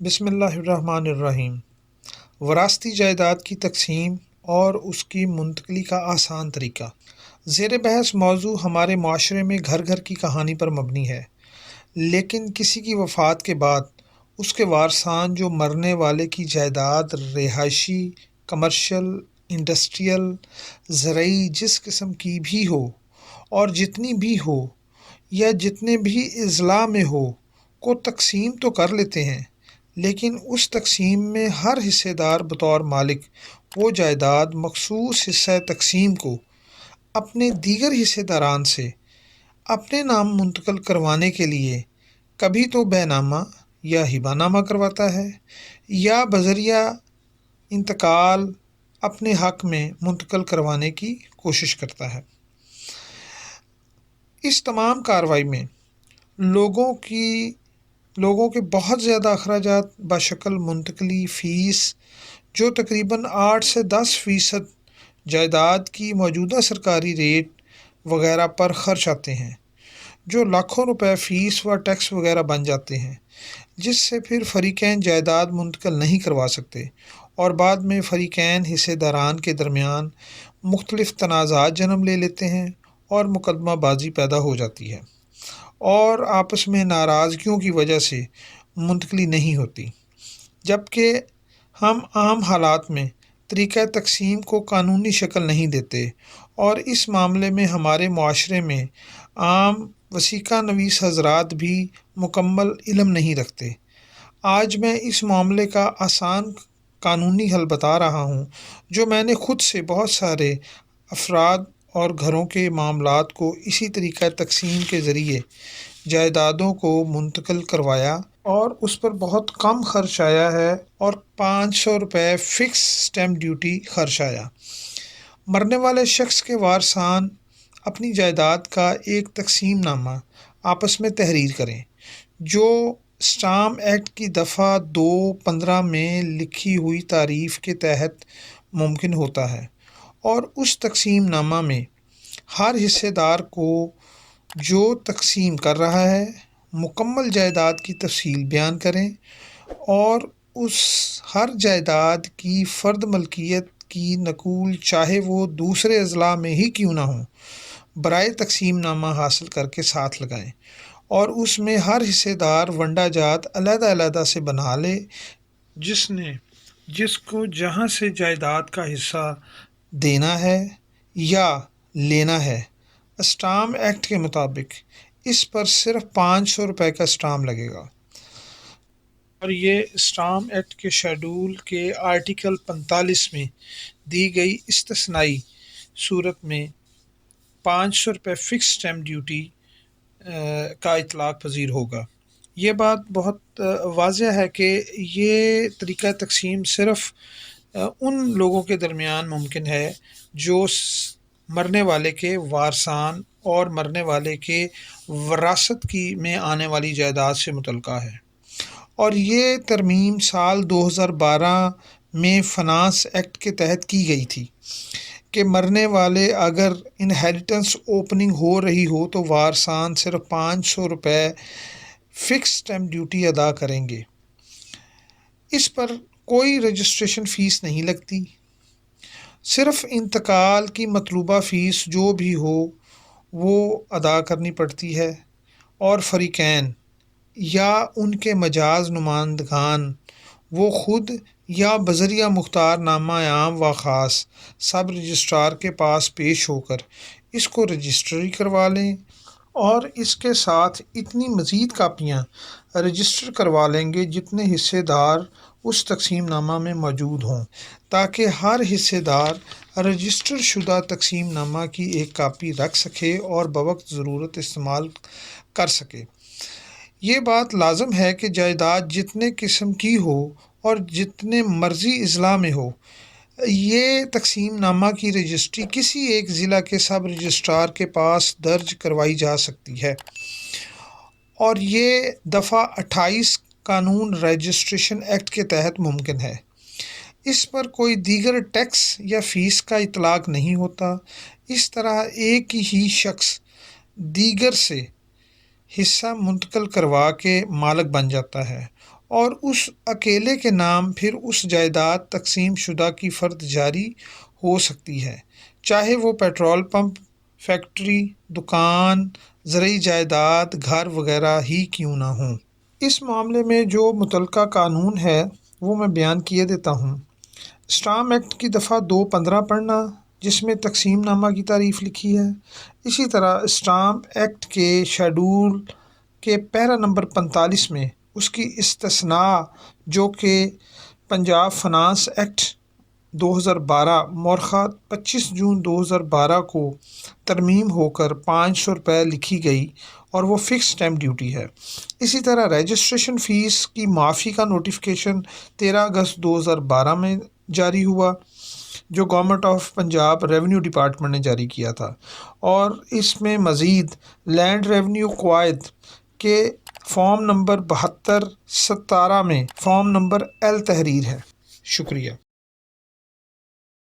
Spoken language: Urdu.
بسم اللہ الرحمن الرحیم۔ وراثتی جائیداد کی تقسیم اور اس کی منتقلی کا آسان طریقہ۔ زیر بحث موضوع ہمارے معاشرے میں گھر گھر کی کہانی پر مبنی ہے، لیکن کسی کی وفات کے بعد اس کے وارثان جو مرنے والے کی جائیداد رہائشی، کمرشل، انڈسٹریل، زرعی جس قسم کی بھی ہو اور جتنی بھی ہو یا جتنے بھی اضلاع میں ہو کو تقسیم تو کر لیتے ہیں، لیکن اس تقسیم میں ہر حصے دار بطور مالک وہ جائیداد مخصوص حصہ تقسیم کو اپنے دیگر حصے داران سے اپنے نام منتقل کروانے کے لیے کبھی تو بے نامہ یا ہبہ نامہ کرواتا ہے یا بذریعہ انتقال اپنے حق میں منتقل کروانے کی کوشش کرتا ہے۔ اس تمام کارروائی میں لوگوں کے بہت زیادہ اخراجات بشکل منتقلی فیس، جو تقریباً 8 سے 10% جائیداد کی موجودہ سرکاری ریٹ وغیرہ پر خرچ آتے ہیں، جو لاکھوں روپے فیس و ٹیکس وغیرہ بن جاتے ہیں، جس سے پھر فریقین جائیداد منتقل نہیں کروا سکتے اور بعد میں فریقین حصے داران کے درمیان مختلف تنازعات جنم لے لیتے ہیں اور مقدمہ بازی پیدا ہو جاتی ہے اور آپس میں ناراضگیوں کی وجہ سے منتقلی نہیں ہوتی، جبکہ ہم عام حالات میں طریقہ تقسیم کو قانونی شکل نہیں دیتے اور اس معاملے میں ہمارے معاشرے میں عام وثیقہ نویس حضرات بھی مکمل علم نہیں رکھتے۔ آج میں اس معاملے کا آسان قانونی حل بتا رہا ہوں، جو میں نے خود سے بہت سارے افراد اور گھروں کے معاملات کو اسی طریقہ تقسیم کے ذریعے جائیدادوں کو منتقل کروایا اور اس پر بہت کم خرچ آیا ہے اور 500 روپے فکس سٹیمپ ڈیوٹی خرچ آیا۔ مرنے والے شخص کے وارثان اپنی جائیداد کا ایک تقسیم نامہ آپس میں تحریر کریں، جو اسٹامپ ایکٹ کی دفعہ 2(15) میں لکھی ہوئی تعریف کے تحت ممکن ہوتا ہے، اور اس تقسیم نامہ میں ہر حصے دار کو جو تقسیم کر رہا ہے مکمل جائیداد کی تفصیل بیان کریں اور اس ہر جائیداد کی فرد ملکیت کی نقول چاہے وہ دوسرے اضلاع میں ہی کیوں نہ ہو برائے تقسیم نامہ حاصل کر کے ساتھ لگائیں، اور اس میں ہر حصے دار ونڈا جات علیحدہ علیحدہ سے بنا لے جس کو جہاں سے جائیداد کا حصہ دینا ہے یا لینا ہے۔ اسٹامپ ایکٹ کے مطابق اس پر صرف 500 روپے کا اسٹامپ لگے گا، اور یہ اسٹامپ ایکٹ کے شیڈول کے آرٹیکل 45 میں دی گئی استثنائی صورت میں 500 روپے فکس سٹیمپ ڈیوٹی کا اطلاق پذیر ہوگا۔ یہ بات بہت واضح ہے کہ یہ طریقہ تقسیم صرف ان لوگوں کے درمیان ممکن ہے جو مرنے والے کے وارثان اور مرنے والے کے وراثت کی میں آنے والی جائیداد سے متعلقہ ہے، اور یہ ترمیم سال 2012 میں فنانس ایکٹ کے تحت کی گئی تھی کہ مرنے والے اگر انہیریٹنس اوپننگ ہو رہی ہو تو وارثان صرف 500 روپے فکس سٹیمپ ڈیوٹی ادا کریں گے۔ اس پر کوئی رجسٹریشن فیس نہیں لگتی، صرف انتقال کی مطلوبہ فیس جو بھی ہو وہ ادا کرنی پڑتی ہے، اور فریقین یا ان کے مجاز نمائندگان وہ خود یا بذریعہ مختار نامہ عام و خاص سب رجسٹرار کے پاس پیش ہو کر اس کو رجسٹری کروا لیں، اور اس کے ساتھ اتنی مزید کاپیاں رجسٹر کروا لیں گے جتنے حصے دار اس تقسیم نامہ میں موجود ہوں، تاکہ ہر حصے دار رجسٹر شدہ تقسیم نامہ کی ایک کاپی رکھ سکے اور بوقت ضرورت استعمال کر سکے۔ یہ بات لازم ہے کہ جائیداد جتنے قسم کی ہو اور جتنے مرضی اضلاع میں ہو، یہ تقسیم نامہ کی رجسٹری کسی ایک ضلع کے سب رجسٹرار کے پاس درج کروائی جا سکتی ہے، اور یہ دفعہ 28 قانون رجسٹریشن ایکٹ کے تحت ممکن ہے۔ اس پر کوئی دیگر ٹیکس یا فیس کا اطلاق نہیں ہوتا۔ اس طرح ایک ہی شخص دیگر سے حصہ منتقل کروا کے مالک بن جاتا ہے اور اس اکیلے کے نام پھر اس جائیداد تقسیم شدہ کی فرد جاری ہو سکتی ہے، چاہے وہ پیٹرول پمپ، فیکٹری، دکان، زرعی جائیداد، گھر وغیرہ ہی کیوں نہ ہوں۔ اس معاملے میں جو متعلقہ قانون ہے وہ میں بیان کیے دیتا ہوں۔ اسٹامپ ایکٹ کی دفعہ 215 پڑھنا، جس میں تقسیم نامہ کی تعریف لکھی ہے۔ اسی طرح اسٹامپ ایکٹ کے شیڈول کے پیرا نمبر 45 میں اس کی استثناء جو کہ پنجاب فنانس ایکٹ 2012 مورخہ 25 جون 2012 کو ترمیم ہو کر 500 روپے لکھی گئی اور وہ فکس اسٹیمپ ڈیوٹی ہے۔ اسی طرح رجسٹریشن فیس کی معافی کا نوٹیفیکیشن 13 اگست 2012 میں جاری ہوا، جو government of Punjab revenue department نے جاری کیا تھا، اور اس میں مزید لینڈ ریونیو قواعد کے فارم نمبر 7217 میں فارم نمبر L تحریر ہے۔ شکریہ۔